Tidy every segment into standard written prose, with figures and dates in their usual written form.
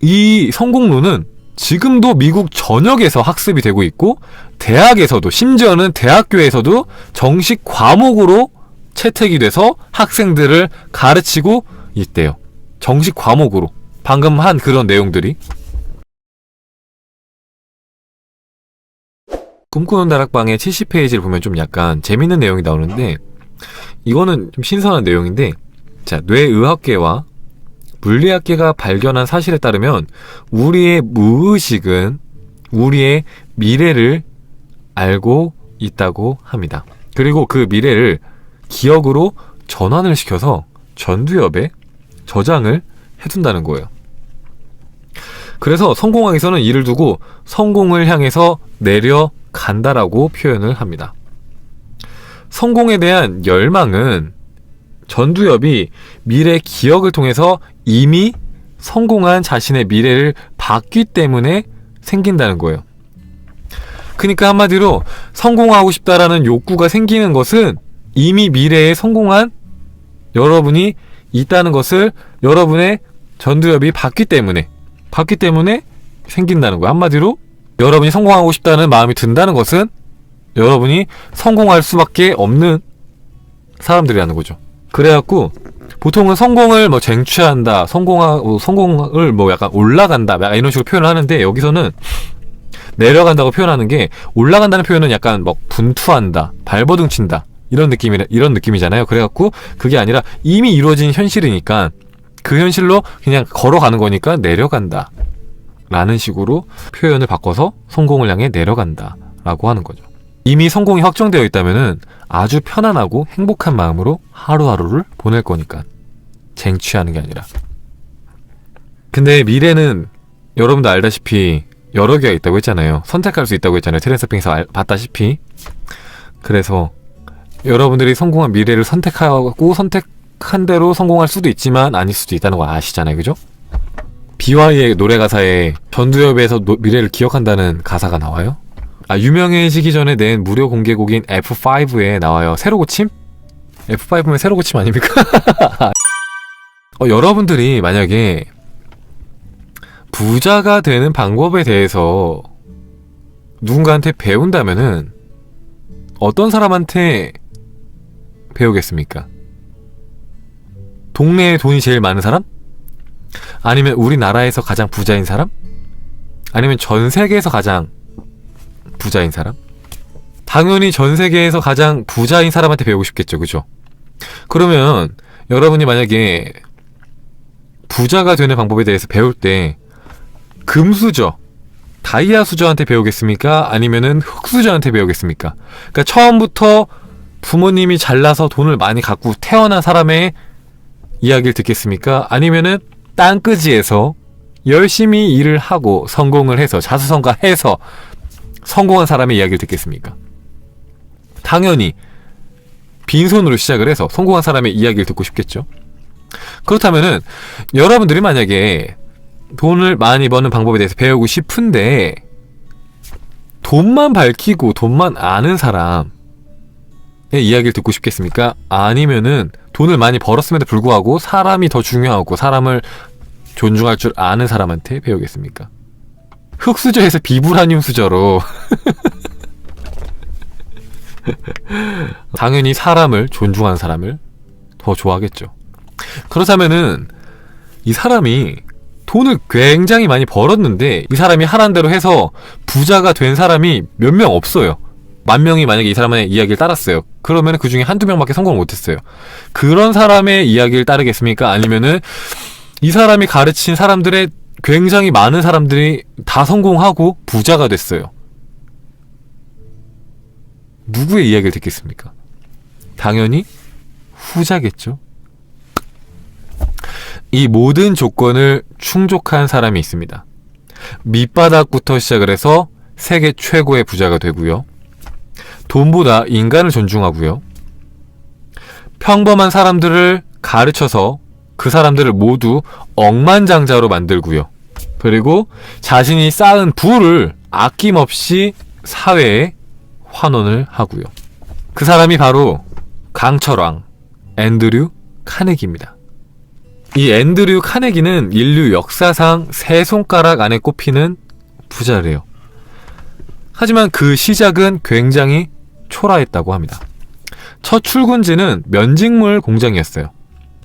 이 성공론은 지금도 미국 전역에서 학습이 되고 있고 대학에서도, 심지어는 대학교에서도 정식 과목으로 채택이 돼서 학생들을 가르치고 있대요. 정식 과목으로. 방금 한 그런 내용들이. 꿈꾸는 다락방의 70페이지를 보면 좀 약간 재밌는 내용이 나오는데, 이거는 좀 신선한 내용인데, 자, 뇌의학계와 물리학계가 발견한 사실에 따르면 우리의 무의식은 우리의 미래를 알고 있다고 합니다. 그리고 그 미래를 기억으로 전환을 시켜서 전두엽에 저장을 해둔다는 거예요. 그래서 성공학에서는 이를 두고 성공을 향해서 내려간다라고 표현을 합니다. 성공에 대한 열망은 전두엽이 미래 기억을 통해서 이미 성공한 자신의 미래를 봤기 때문에 생긴다는 거예요. 그러니까 한마디로 성공하고 싶다라는 욕구가 생기는 것은 이미 미래에 성공한 여러분이 있다는 것을 여러분의 전두엽이 봤기 때문에 생긴다는 거예요. 한마디로 여러분이 성공하고 싶다는 마음이 든다는 것은 여러분이 성공할 수밖에 없는 사람들이라는 거죠. 그래갖고 보통은 성공을 뭐 쟁취한다, 성공을 뭐 약간 올라간다, 약간 이런 식으로 표현을 하는데, 여기서는 내려간다고 표현하는 게, 올라간다는 표현은 약간 막 분투한다, 발버둥 친다, 이런 느낌이잖아요. 그래갖고 그게 아니라 이미 이루어진 현실이니까 그 현실로 그냥 걸어가는 거니까 내려간다 라는 식으로 표현을 바꿔서 성공을 향해 내려간다 라고 하는 거죠. 이미 성공이 확정되어 있다면은 아주 편안하고 행복한 마음으로 하루하루를 보낼 거니까, 쟁취하는 게 아니라. 근데 미래는 여러분도 알다시피 여러 개가 있다고 했잖아요. 선택할 수 있다고 했잖아요. 트랜스핑에서 봤다시피. 그래서 여러분들이 성공한 미래를 선택하고 선택한 대로 성공할 수도 있지만 아닐 수도 있다는 거 아시잖아요. 그죠? BY의 노래 가사에 전두엽에서 미래를 기억한다는 가사가 나와요. 유명해지기 전에 낸 무료 공개곡인 F5에 나와요. 새로 고침? F5면 새로 고침 아닙니까? 여러분들이 만약에 부자가 되는 방법에 대해서 누군가한테 배운다면은 어떤 사람한테 배우겠습니까? 동네에 돈이 제일 많은 사람? 아니면 우리나라에서 가장 부자인 사람? 아니면 전 세계에서 가장 부자인 사람? 당연히 전 세계에서 가장 부자인 사람한테 배우고 싶겠죠. 그죠? 그러면 여러분이 만약에 부자가 되는 방법에 대해서 배울 때 금수저, 다이아 수저한테 배우겠습니까? 아니면은 흙수저한테 배우겠습니까? 그러니까 처음부터 부모님이 잘나서 돈을 많이 갖고 태어난 사람의 이야기를 듣겠습니까? 아니면은 땅끄지에서 열심히 일을 하고 성공을 해서 자수성가해서 성공한 사람의 이야기를 듣겠습니까? 당연히 빈손으로 시작을 해서 성공한 사람의 이야기를 듣고 싶겠죠. 그렇다면은 여러분들이 만약에 돈을 많이 버는 방법에 대해서 배우고 싶은데 돈만 밝히고 돈만 아는 사람의 이야기를 듣고 싶겠습니까? 아니면은 돈을 많이 벌었음에도 불구하고 사람이 더 중요하고 사람을 존중할 줄 아는 사람한테 배우겠습니까? 흙수저에서 비브라늄 수저로 당연히 사람을 존중하는 사람을 더 좋아하겠죠. 그렇다면은 이 사람이 돈을 굉장히 많이 벌었는데 이 사람이 하라는 대로 해서 부자가 된 사람이 몇 명 없어요. 10,000명이 만약에 이 사람의 이야기를 따랐어요. 그러면 그 중에 한두 명밖에 성공을 못했어요. 그런 사람의 이야기를 따르겠습니까? 아니면은 이 사람이 가르친 사람들의 굉장히 많은 사람들이 다 성공하고 부자가 됐어요. 누구의 이야기를 듣겠습니까? 당연히 후자겠죠. 이 모든 조건을 충족한 사람이 있습니다. 밑바닥부터 시작을 해서 세계 최고의 부자가 되고요. 돈보다 인간을 존중하고요. 평범한 사람들을 가르쳐서 그 사람들을 모두 억만장자로 만들고요. 그리고 자신이 쌓은 부를 아낌없이 사회에 환원을 하고요. 그 사람이 바로 강철왕 앤드류 카네기입니다. 이 앤드류 카네기는 인류 역사상 세 손가락 안에 꼽히는 부자래요. 하지만 그 시작은 굉장히 초라했다고 합니다. 첫 출근지는 면직물 공장이었어요.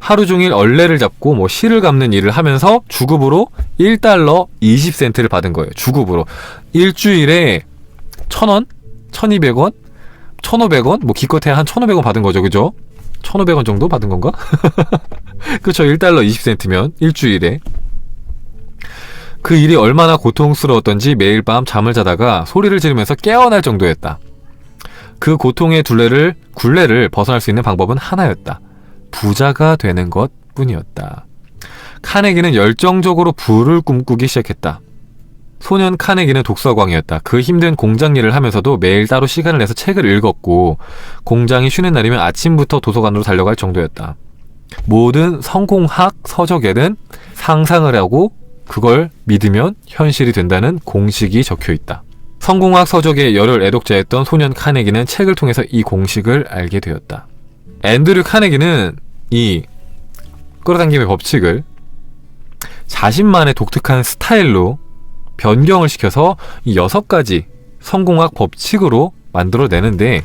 하루 종일 얼레를 잡고 실을 감는 일을 하면서 주급으로 $1 20센트를 받은 거예요. 주급으로. 일주일에 1,000원? 1,200원? 1,500원? 기껏해야 한 1,500원 받은 거죠. 그죠? 1,500원 정도 받은 건가? 그쵸. $1 20센트면 일주일에. 그 일이 얼마나 고통스러웠던지 매일 밤 잠을 자다가 소리를 지르면서 깨어날 정도였다. 그 고통의 굴레를 벗어날 수 있는 방법은 하나였다. 부자가 되는 것 뿐이었다. 카네기는 열정적으로 부를 꿈꾸기 시작했다. 소년 카네기는 독서광이었다. 그 힘든 공장 일을 하면서도 매일 따로 시간을 내서 책을 읽었고 공장이 쉬는 날이면 아침부터 도서관으로 달려갈 정도였다. 모든 성공학 서적에는 상상을 하고 그걸 믿으면 현실이 된다는 공식이 적혀있다. 성공학 서적의 열혈 애독자였던 소년 카네기는 책을 통해서 이 공식을 알게 되었다. 앤드류 카네기는 이 끌어당김의 법칙을 자신만의 독특한 스타일로 변경을 시켜서 이 6가지 성공학 법칙으로 만들어내는데,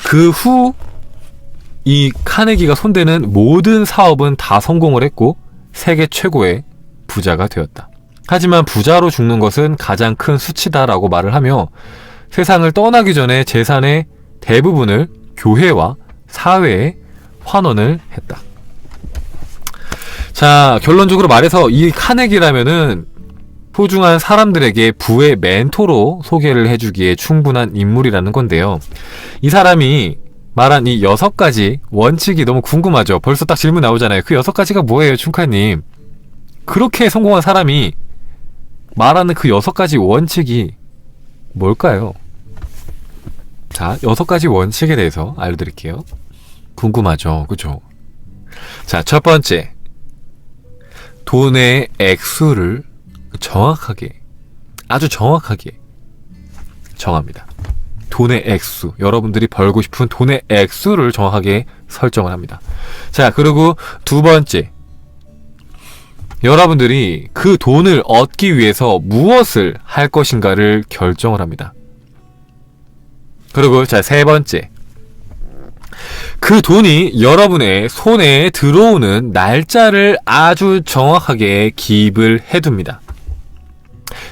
그 후 이 카네기가 손대는 모든 사업은 다 성공을 했고 세계 최고의 부자가 되었다. 하지만 부자로 죽는 것은 가장 큰 수치다라고 말을 하며 세상을 떠나기 전에 재산의 대부분을 교회와 사회에 환원을 했다. 자, 결론적으로 말해서 이 카네기라면은 소중한 사람들에게 부의 멘토로 소개를 해주기에 충분한 인물이라는 건데요. 이 사람이 말한 이 6가지 원칙이 너무 궁금하죠. 벌써 딱 질문 나오잖아요. 그 6가지가 뭐예요, 춘카님? 그렇게 성공한 사람이 말하는 그 6가지 원칙이 뭘까요? 자, 6가지 원칙에 대해서 알려드릴게요. 궁금하죠? 그죠? 자, 첫 번째. 돈의 액수를 정확하게, 아주 정확하게 정합니다. 돈의 액수, 여러분들이 벌고 싶은 돈의 액수를 정확하게 설정을 합니다. 자, 그리고 두 번째, 여러분들이 그 돈을 얻기 위해서 무엇을 할 것인가를 결정을 합니다. 그리고 자, 세 번째, 그 돈이 여러분의 손에 들어오는 날짜를 아주 정확하게 기입을 해둡니다.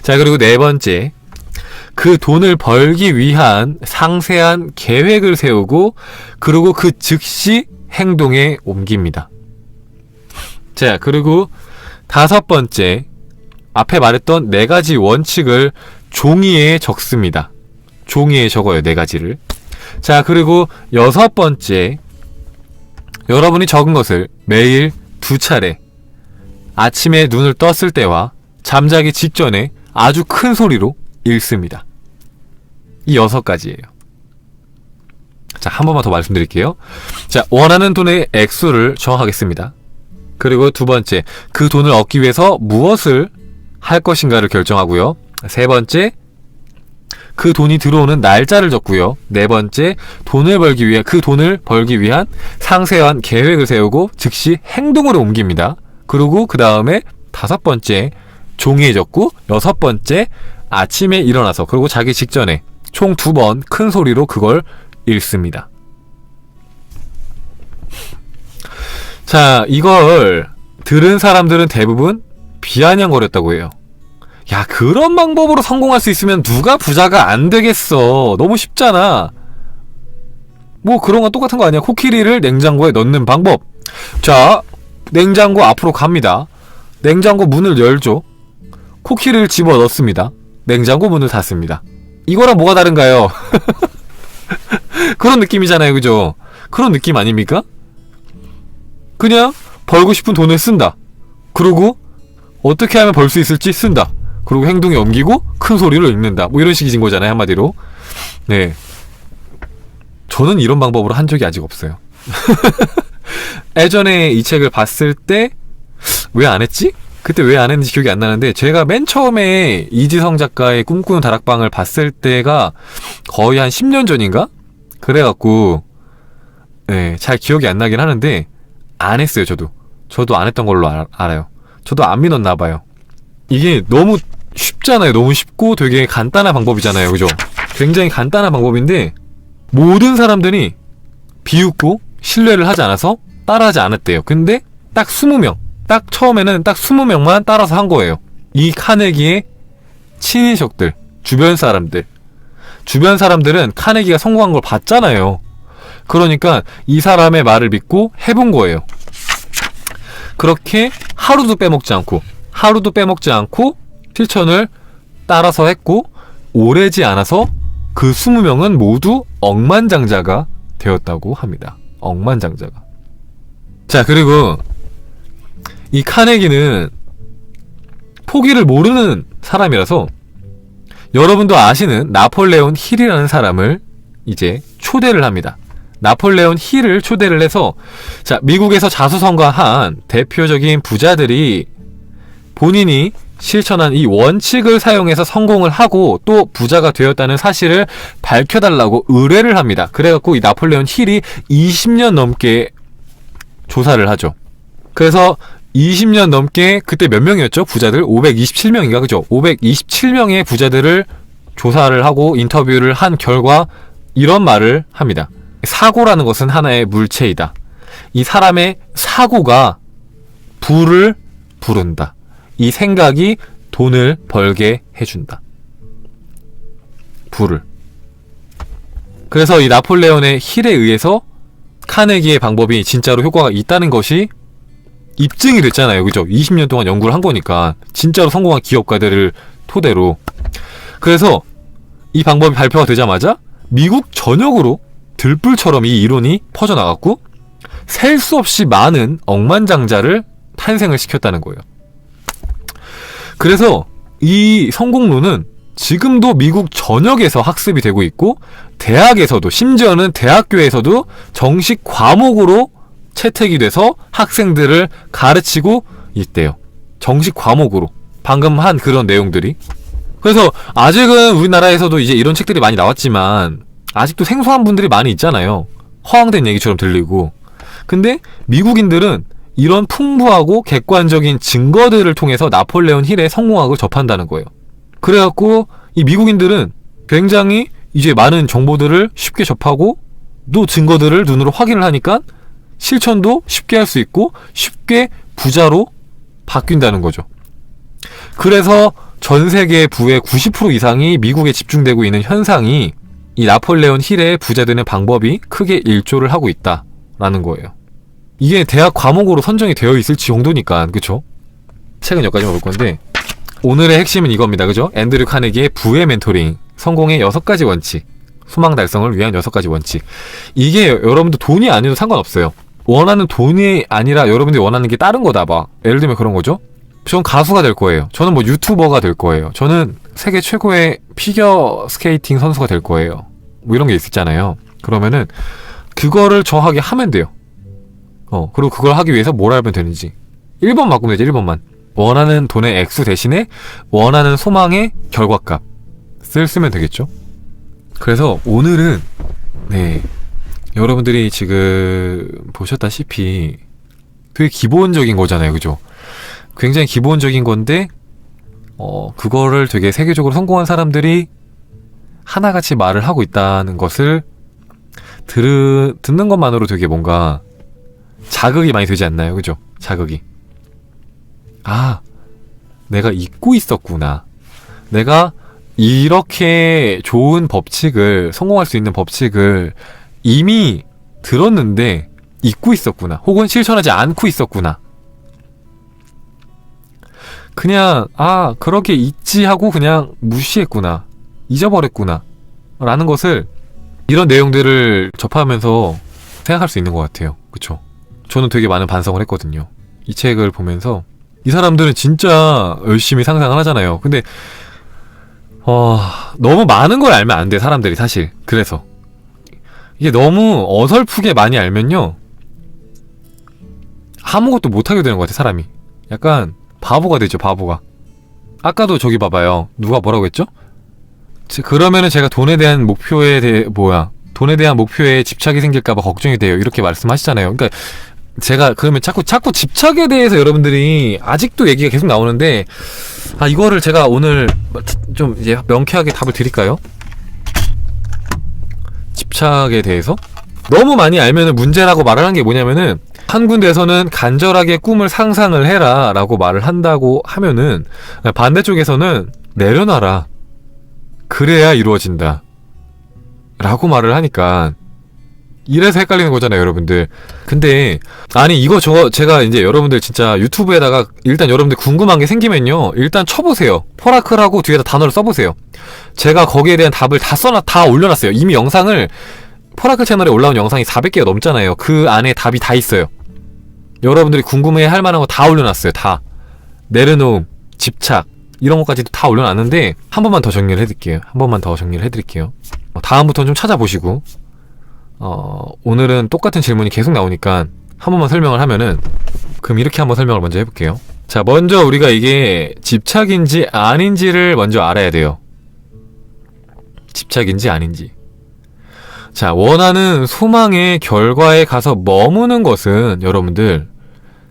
자, 그리고 네 번째, 그 돈을 벌기 위한 상세한 계획을 세우고 그리고 그 즉시 행동에 옮깁니다. 자, 그리고 다섯 번째, 앞에 말했던 4가지 원칙을 종이에 적습니다. 종이에 적어요, 4가지를. 자, 그리고 여섯 번째, 여러분이 적은 것을 매일 2차례 아침에 눈을 떴을 때와 잠자기 직전에 아주 큰 소리로 읽습니다. 이 6가지예요. 자, 한 번만 더 말씀드릴게요. 자, 원하는 돈의 액수를 정하겠습니다. 그리고 두 번째, 그 돈을 얻기 위해서 무엇을 할 것인가를 결정하고요. 세 번째, 그 돈이 들어오는 날짜를 적고요. 네 번째, 그 돈을 벌기 위한 상세한 계획을 세우고 즉시 행동으로 옮깁니다. 그리고 그 다음에 다섯 번째, 종이에 적고 여섯 번째, 아침에 일어나서 그리고 자기 직전에 총 2번 큰 소리로 그걸 읽습니다. 자, 이걸 들은 사람들은 대부분 비아냥거렸다고 해요. 야, 그런 방법으로 성공할 수 있으면 누가 부자가 안 되겠어. 너무 쉽잖아. 뭐 그런 건 똑같은 거 아니야. 코끼리를 냉장고에 넣는 방법. 자, 냉장고 앞으로 갑니다. 냉장고 문을 열죠. 코끼리를 집어 넣습니다. 냉장고 문을 닫습니다. 이거랑 뭐가 다른가요? 그런 느낌이잖아요, 그죠? 그런 느낌 아닙니까? 그냥 벌고 싶은 돈을 쓴다. 그리고 어떻게 하면 벌 수 있을지 쓴다. 그리고 행동에 옮기고 큰 소리로 읽는다. 뭐 이런 식이신 거잖아요, 한마디로. 네. 저는 이런 방법으로 한 적이 아직 없어요. 예전에 이 책을 봤을 때 왜 안 했지? 그때 왜 안 했는지 기억이 안 나는데, 제가 맨 처음에 이지성 작가의 꿈꾸는 다락방을 봤을 때가 거의 한 10년 전인가? 그래갖고 네, 잘 기억이 안 나긴 하는데 안 했어요. 저도 안 했던 걸로 알아요. 저도 안 믿었나 봐요. 이게 너무 쉽잖아요. 너무 쉽고 되게 간단한 방법이잖아요. 그죠? 굉장히 간단한 방법인데 모든 사람들이 비웃고 신뢰를 하지 않아서 따라하지 않았대요. 근데 딱 20명, 딱 처음에는 딱 20명만 따라서 한 거예요. 이 카네기의 친인척들, 주변 사람들은 카네기가 성공한 걸 봤잖아요. 그러니까 이 사람의 말을 믿고 해본 거예요. 그렇게 하루도 빼먹지 않고 실천을 따라서 했고, 오래지 않아서 그 20명은 모두 억만장자가 되었다고 합니다. 억만장자가. 자, 그리고 이 카네기는 포기를 모르는 사람이라서 여러분도 아시는 나폴레온 힐이라는 사람을 이제 초대를 합니다. 나폴레온 힐을 초대를 해서, 자, 미국에서 자수성가한 대표적인 부자들이 본인이 실천한 이 원칙을 사용해서 성공을 하고 또 부자가 되었다는 사실을 밝혀달라고 의뢰를 합니다. 그래갖고 이 나폴레온 힐이 20년 넘게 조사를 하죠. 그래서 20년 넘게, 그때 몇 명이었죠? 부자들 527명인가, 그죠? 527명의 부자들을 조사를 하고 인터뷰를 한 결과 이런 말을 합니다. 사고라는 것은 하나의 물체이다. 이 사람의 사고가 부를 부른다. 이 생각이 돈을 벌게 해준다. 부를. 그래서 이 나폴레온의 힐에 의해서 카네기의 방법이 진짜로 효과가 있다는 것이 입증이 됐잖아요. 그죠? 20년 동안 연구를 한 거니까. 진짜로 성공한 기업가들을 토대로. 그래서 이 방법이 발표가 되자마자 미국 전역으로 들불처럼 이 이론이 퍼져나갔고 셀 수 없이 많은 억만장자를 탄생을 시켰다는 거예요. 그래서 이 성공론은 지금도 미국 전역에서 학습이 되고 있고, 대학에서도, 심지어는 대학교에서도 정식 과목으로 채택이 돼서 학생들을 가르치고 있대요. 정식 과목으로. 방금 한 그런 내용들이. 그래서 아직은 우리나라에서도 이제 이런 책들이 많이 나왔지만 아직도 생소한 분들이 많이 있잖아요. 허황된 얘기처럼 들리고. 근데 미국인들은 이런 풍부하고 객관적인 증거들을 통해서 나폴레온 힐의 성공학을 접한다는 거예요. 그래갖고 이 미국인들은 굉장히 이제 많은 정보들을 쉽게 접하고 또 증거들을 눈으로 확인을 하니까 실천도 쉽게 할 수 있고 쉽게 부자로 바뀐다는 거죠. 그래서 전 세계 부의 90% 이상이 미국에 집중되고 있는 현상이 이 나폴레온 힐의 부자 되는 방법이 크게 일조를 하고 있다라는 거예요. 이게 대학 과목으로 선정이 되어 있을지 정도니까, 그쵸? 책은 여기까지만 볼 건데 오늘의 핵심은 이겁니다. 그죠? 앤드류 카네기의 부의 멘토링, 성공의 6가지 원칙, 소망 달성을 위한 6가지 원칙. 이게 여러분도 돈이 아니어도 상관없어요. 원하는 돈이 아니라 여러분들이 원하는 게 다른 거다 봐. 예를 들면 그런 거죠. 전 가수가 될 거예요. 저는 뭐 유튜버가 될 거예요. 저는 세계 최고의 피겨 스케이팅 선수가 될 거예요. 뭐 이런 게 있잖아요. 그러면은 그거를 정확하게 하면 돼요. 그리고 그걸 하기 위해서 뭘 하면 되는지 1번 바꾸면 되지. 1번만. 원하는 돈의 액수 대신에 원하는 소망의 결과값을 쓰면 되겠죠. 그래서 오늘은 여러분들이 지금 보셨다시피 되게 기본적인 거잖아요. 그죠? 굉장히 기본적인 건데 그거를 되게 세계적으로 성공한 사람들이 하나같이 말을 하고 있다는 것을 듣는 것만으로 되게 뭔가 자극이 많이 되지 않나요? 그죠? 자극이. 아, 내가 잊고 있었구나. 내가 이렇게 좋은 법칙을, 성공할 수 있는 법칙을 이미 들었는데 잊고 있었구나. 혹은 실천하지 않고 있었구나. 그냥 그렇게 잊지 하고 그냥 무시했구나. 잊어버렸구나. 라는 것을 이런 내용들을 접하면서 생각할 수 있는 것 같아요. 그쵸? 저는 되게 많은 반성을 했거든요. 이 책을 보면서 이 사람들은 진짜 열심히 상상을 하잖아요. 근데 너무 많은 걸 알면 안 돼, 사람들이 사실. 그래서 이게 너무 어설프게 많이 알면요 아무것도 못하게 되는 것 같아, 사람이. 약간 바보가 되죠, 바보가. 아까도 저기 봐봐요. 누가 뭐라고 했죠? 그러면은 제가 돈에 대한 목표에 대해 돈에 대한 목표에 집착이 생길까봐 걱정이 돼요. 이렇게 말씀하시잖아요. 그러니까 제가 그러면 자꾸 집착에 대해서 여러분들이 아직도 얘기가 계속 나오는데, 이거를 제가 오늘 좀 이제 명쾌하게 답을 드릴까요? 집착에 대해서 너무 많이 알면은 문제라고 말을 한 게 뭐냐면은, 한 군데에서는 간절하게 꿈을 상상을 해라 라고 말을 한다고 하면은, 반대쪽에서는 내려놔라, 그래야 이루어진다 라고 말을 하니까 이래서 헷갈리는 거잖아요, 여러분들. 근데 아니 이거 제가 이제 여러분들 진짜 유튜브에다가 일단 여러분들 궁금한 게 생기면요, 일단 쳐보세요. 포라클하고 뒤에다 단어를 써보세요. 제가 거기에 대한 답을 다 올려놨어요. 이미 영상을, 포라클 채널에 올라온 영상이 400개가 넘잖아요. 그 안에 답이 다 있어요. 여러분들이 궁금해 할 만한 거 다 올려놨어요. 다. 내려놓음, 집착, 이런 것까지도 다 올려놨는데, 한 번만 더 정리를 해드릴게요. 다음부터는 좀 찾아보시고, 오늘은 똑같은 질문이 계속 나오니까 한 번만 설명을 하면은, 그럼 이렇게 한번 설명을 먼저 해볼게요. 자, 먼저 우리가 이게 집착인지 아닌지를 먼저 알아야 돼요. 집착인지 아닌지. 자, 원하는 소망의 결과에 가서 머무는 것은 여러분들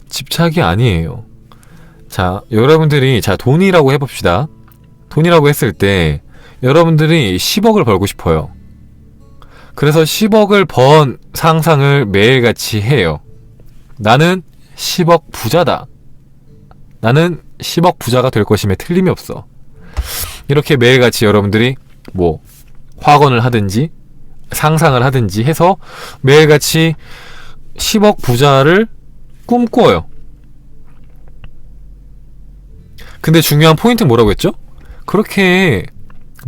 집착이 아니에요. 자, 여러분들이 돈이라고 해봅시다. 돈이라고 했을 때 여러분들이 10억을 벌고 싶어요. 그래서 10억을 번 상상을 매일같이 해요. 나는 10억 부자다. 나는 10억 부자가 될 것임에 틀림이 없어. 이렇게 매일같이 여러분들이 뭐 확언을 하든지 상상을 하든지 해서 매일같이 10억 부자를 꿈꿔요. 근데 중요한 포인트는 뭐라고 했죠? 그렇게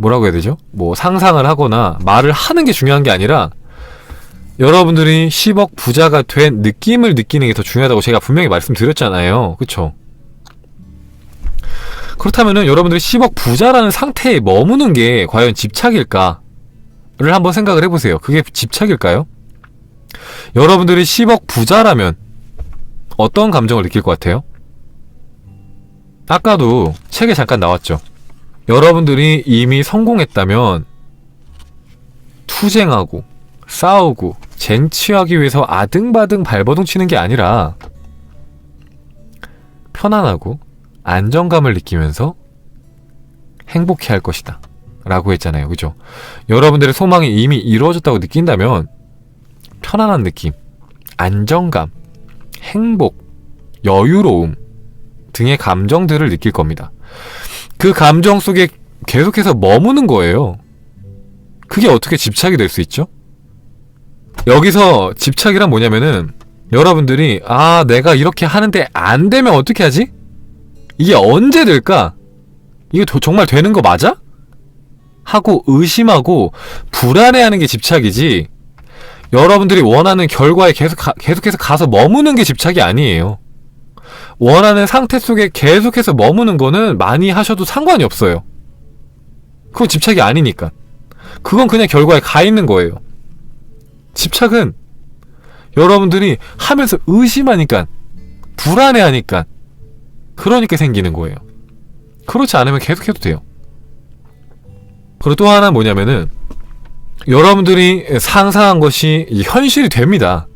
뭐라고 해야 되죠? 뭐 상상을 하거나 말을 하는 게 중요한 게 아니라 여러분들이 10억 부자가 된 느낌을 느끼는 게 더 중요하다고 제가 분명히 말씀드렸잖아요. 그쵸? 그렇다면은 여러분들이 10억 부자라는 상태에 머무는 게 과연 집착일까? 를 한번 생각을 해보세요. 그게 집착일까요? 여러분들이 10억 부자라면 어떤 감정을 느낄 것 같아요? 아까도 책에 잠깐 나왔죠. 여러분들이 이미 성공했다면 투쟁하고 싸우고 쟁취하기 위해서 아등바등 발버둥 치는 게 아니라 편안하고 안정감을 느끼면서 행복해 할 것이다 라고 했잖아요. 그죠? 여러분들의 소망이 이미 이루어졌다고 느낀다면 편안한 느낌, 안정감, 행복, 여유로움 등의 감정들을 느낄 겁니다. 그 감정 속에 계속해서 머무는 거예요. 그게 어떻게 집착이 될 수 있죠? 여기서 집착이란 뭐냐면은 여러분들이 내가 이렇게 하는데 안 되면 어떻게 하지? 이게 언제 될까? 이게 정말 되는 거 맞아? 하고 의심하고 불안해하는 게 집착이지, 여러분들이 원하는 결과에 계속해서 가서 머무는 게 집착이 아니에요. 원하는 상태 속에 계속해서 머무는 거는 많이 하셔도 상관이 없어요. 그건 집착이 아니니까. 그건 그냥 결과에 가 있는 거예요. 집착은 여러분들이 하면서 의심하니까, 불안해하니까, 그러니까 생기는 거예요. 그렇지 않으면 계속해도 돼요. 그리고 또 하나 뭐냐면은 여러분들이 상상한 것이 현실이 됩니다.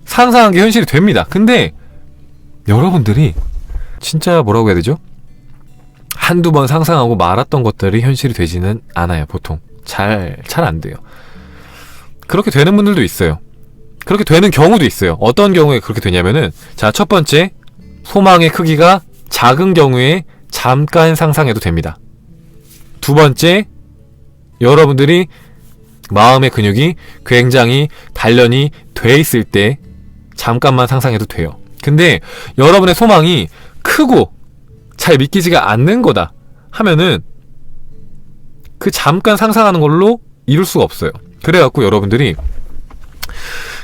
상상한 게 현실이 됩니다. 근데 여러분들이 진짜 뭐라고 해야 되죠? 한두 번 상상하고 말았던 것들이 현실이 되지는 않아요. 보통 잘 안 돼요. 그렇게 되는 분들도 있어요. 그렇게 되는 경우도 있어요. 어떤 경우에 그렇게 되냐면은, 자, 첫 번째, 소망의 크기가 작은 경우에 잠깐 상상해도 됩니다. 두 번째, 여러분들이 마음의 근육이 굉장히 단련이 돼 있을 때 잠깐만 상상해도 돼요. 근데 여러분의 소망이 크고 잘 믿기지가 않는 거다 하면은 그 잠깐 상상하는 걸로 이룰 수가 없어요. 그래갖고 여러분들이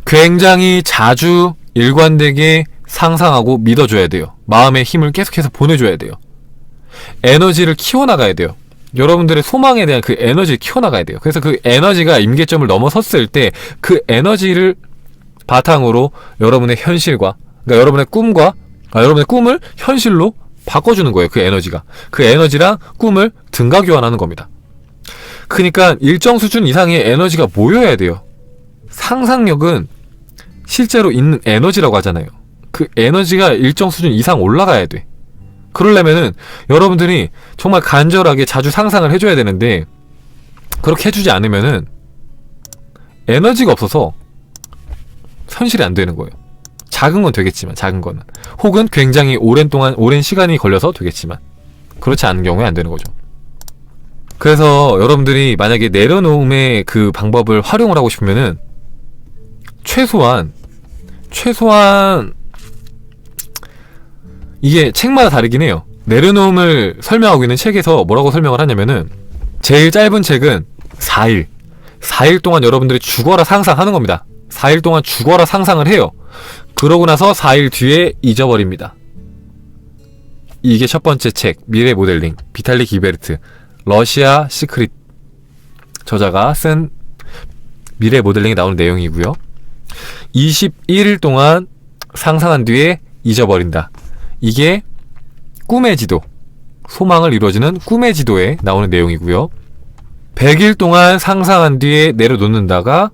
굉장히 자주 일관되게 상상하고 믿어줘야 돼요. 마음의 힘을 계속해서 보내줘야 돼요. 에너지를 키워나가야 돼요. 여러분들의 소망에 대한 그 에너지를 키워나가야 돼요. 그래서 그 에너지가 임계점을 넘어섰을 때 그 에너지를 바탕으로 여러분의 현실과, 그러니까 여러분의 꿈과, 여러분의 꿈을 현실로 바꿔주는 거예요. 그 에너지가. 그 에너지랑 꿈을 등가 교환하는 겁니다. 그러니까 일정 수준 이상의 에너지가 모여야 돼요. 상상력은 실제로 있는 에너지라고 하잖아요. 그 에너지가 일정 수준 이상 올라가야 돼. 그러려면은 여러분들이 정말 간절하게 자주 상상을 해줘야 되는데, 그렇게 해주지 않으면은 에너지가 없어서 현실이 안 되는 거예요. 작은 건 되겠지만, 작은 거는. 혹은 굉장히 오랜 시간이 걸려서 되겠지만, 그렇지 않은 경우에 안 되는 거죠. 그래서 여러분들이 만약에 내려놓음의 그 방법을 활용을 하고 싶으면은 최소한 이게 책마다 다르긴 해요. 내려놓음을 설명하고 있는 책에서 뭐라고 설명을 하냐면은, 제일 짧은 책은 4일 동안 여러분들이 죽어라 상상하는 겁니다. 4일 동안 죽어라 상상을 해요. 그러고 나서 4일 뒤에 잊어버립니다. 이게 첫 번째 책, 미래 모델링, 비탈리 기베르트, 러시아 시크릿 저자가 쓴 미래 모델링에 나오는 내용이고요. 21일 동안 상상한 뒤에 잊어버린다. 이게 꿈의 지도, 소망을 이루어지는 꿈의 지도에 나오는 내용이고요. 100일 동안 상상한 뒤에 내려놓는다가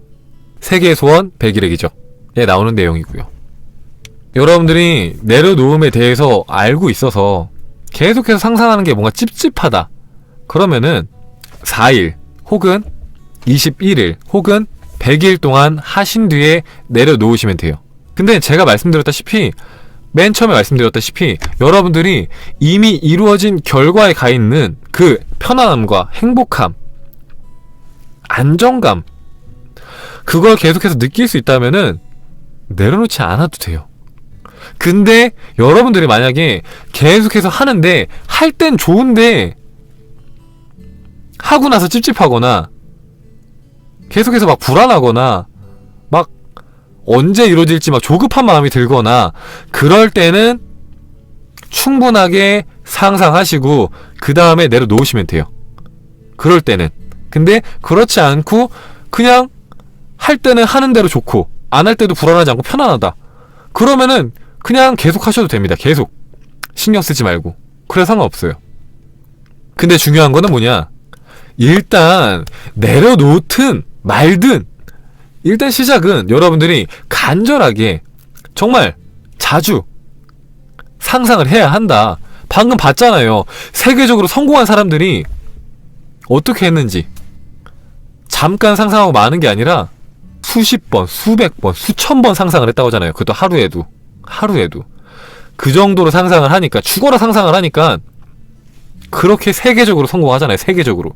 세계의 소원 100일의 기적에 나오는 내용이고요. 여러분들이 내려놓음에 대해서 알고 있어서 계속해서 상상하는 게 뭔가 찝찝하다. 그러면은 4일 혹은 21일 혹은 100일 동안 하신 뒤에 내려놓으시면 돼요. 근데 제가 맨 처음에 말씀드렸다시피 여러분들이 이미 이루어진 결과에 가 있는 그 편안함과 행복함, 안정감, 그걸 계속해서 느낄 수 있다면은 내려놓지 않아도 돼요. 근데 여러분들이 만약에 계속해서 하는데, 할 땐 좋은데 하고 나서 찝찝하거나 계속해서 막 불안하거나 막 언제 이루어질지 막 조급한 마음이 들거나, 그럴 때는 충분하게 상상하시고 그 다음에 내려놓으시면 돼요. 그럴 때는. 근데 그렇지 않고 그냥 할 때는 하는 대로 좋고 안 할 때도 불안하지 않고 편안하다. 그러면은 그냥 계속 하셔도 됩니다. 계속 신경 쓰지 말고. 그래 상관없어요. 근데 중요한 거는 뭐냐, 일단 내려놓든 말든 일단 시작은 여러분들이 간절하게 정말 자주 상상을 해야 한다. 방금 봤잖아요. 세계적으로 성공한 사람들이 어떻게 했는지. 잠깐 상상하고 마는 게 아니라 수십 번, 수백 번, 수천 번 상상을 했다고 하잖아요. 그것도 하루에도. 그 정도로 상상을 하니까, 죽어라 상상을 하니까 그렇게 세계적으로 성공하잖아요. 세계적으로.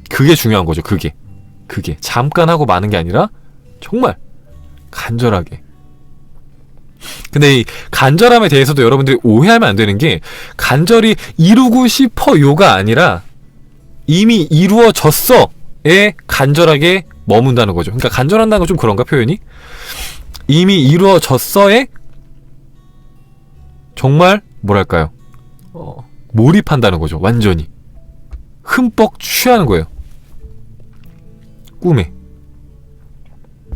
그게 중요한 거죠. 그게 잠깐 하고 마는 게 아니라 정말 간절하게. 근데 이 간절함에 대해서도 여러분들이 오해하면 안 되는 게, 간절히 이루고 싶어요가 아니라 이미 이루어졌어에 간절하게 머문다는 거죠. 그러니까 간절한다는 건 좀 그런가, 표현이? 이미 이루어졌어에 정말 뭐랄까요, 몰입한다는 거죠. 완전히 흠뻑 취하는 거예요, 꿈에.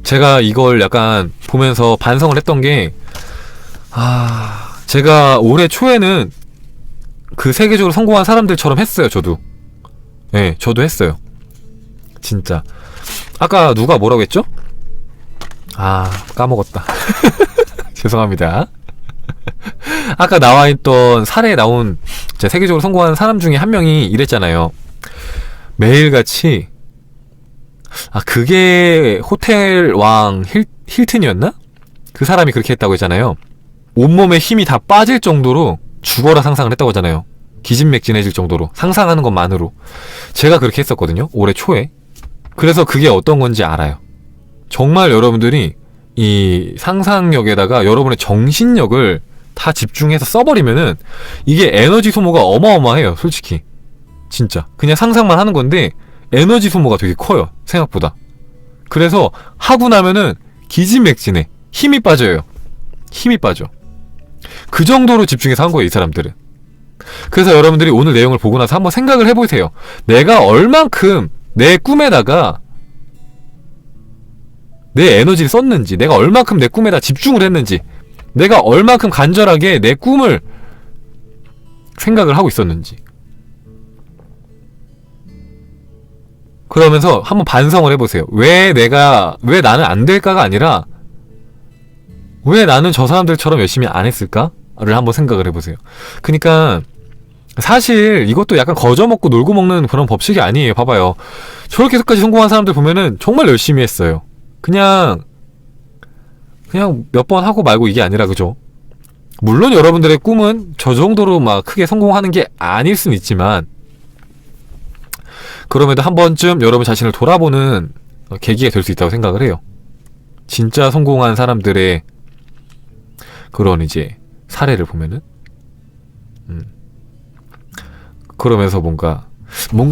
제가 이걸 약간 보면서 반성을 했던 게, 제가 올해 초에는 그 세계적으로 성공한 사람들처럼 했어요. 저도 했어요. 진짜. 아까 누가 뭐라고 했죠? 까먹었다. 죄송합니다. 아까 나와있던 사례에 나온 세계적으로 성공한 사람 중에 한 명이 이랬잖아요. 매일같이, 그게 호텔 왕 힐튼이었나? 그 사람이 그렇게 했다고 했잖아요. 온몸에 힘이 다 빠질 정도로 죽어라 상상을 했다고 하잖아요. 기진맥진해질 정도로 상상하는 것만으로. 제가 그렇게 했었거든요, 올해 초에. 그래서 그게 어떤 건지 알아요. 정말 여러분들이 이 상상력에다가 여러분의 정신력을 다 집중해서 써버리면은 이게 에너지 소모가 어마어마해요. 솔직히 진짜 그냥 상상만 하는 건데 에너지 소모가 되게 커요, 생각보다. 그래서 하고 나면은 기진맥진해. 힘이 빠져요. 힘이 빠져. 그 정도로 집중해서 한 거예요, 이 사람들은. 그래서 여러분들이 오늘 내용을 보고 나서 한번 생각을 해보세요. 내가 얼만큼 내 꿈에다가 내 에너지를 썼는지, 내가 얼만큼 내 꿈에다 집중을 했는지, 내가 얼만큼 간절하게 내 꿈을 생각을 하고 있었는지. 그러면서 한번 반성을 해보세요. 왜 나는 안 될까가 아니라, 왜 나는 저 사람들처럼 열심히 안 했을까를 한번 생각을 해보세요. 그러니까 사실 이것도 약간 거저먹고 놀고 먹는 그런 법칙이 아니에요. 봐봐요. 저렇게까지 성공한 사람들 보면은 정말 열심히 했어요. 그냥 몇 번 하고 말고 이게 아니라, 그죠? 물론 여러분들의 꿈은 저 정도로 막 크게 성공하는 게 아닐 수는 있지만, 그럼에도 한 번쯤 여러분 자신을 돌아보는 계기가 될 수 있다고 생각을 해요. 진짜 성공한 사람들의 그런 이제 사례를 보면은, 그러면서 뭔가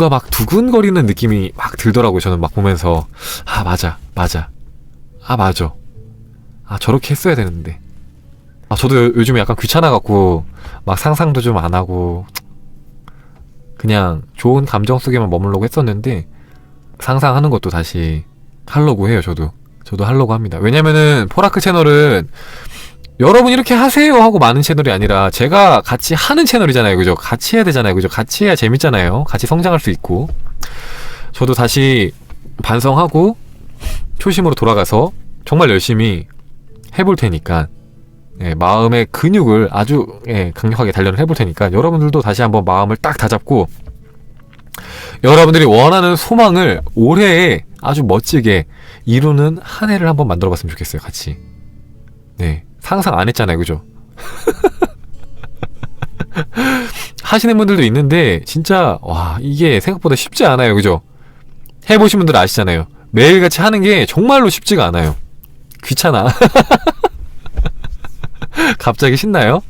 막 두근거리는 느낌이 막 들더라고요. 저는 막 보면서, 아, 맞아. 저렇게 했어야 되는데. 저도 요즘에 약간 귀찮아갖고 막 상상도 좀 안 하고 그냥 좋은 감정 속에만 머물려고 했었는데, 상상하는 것도 다시 하려고 해요. 저도 하려고 합니다. 왜냐면은 포라크 채널은 여러분 이렇게 하세요 하고 많은 채널이 아니라 제가 같이 하는 채널이잖아요. 그죠? 같이 해야 되잖아요. 그죠? 같이 해야 재밌잖아요. 같이 성장할 수 있고. 저도 다시 반성하고 초심으로 돌아가서 정말 열심히 해볼 테니까, 마음의 근육을 아주 강력하게 단련을 해볼 테니까, 여러분들도 다시 한번 마음을 딱 다잡고 여러분들이 원하는 소망을 올해에 아주 멋지게 이루는 한 해를 한번 만들어 봤으면 좋겠어요. 같이. 상상 안 했잖아요. 그죠? 하시는 분들도 있는데 진짜 와, 이게 생각보다 쉽지 않아요. 그죠? 해보신 분들 아시잖아요. 매일같이 하는 게 정말로 쉽지가 않아요. 귀찮아. 갑자기 신나요?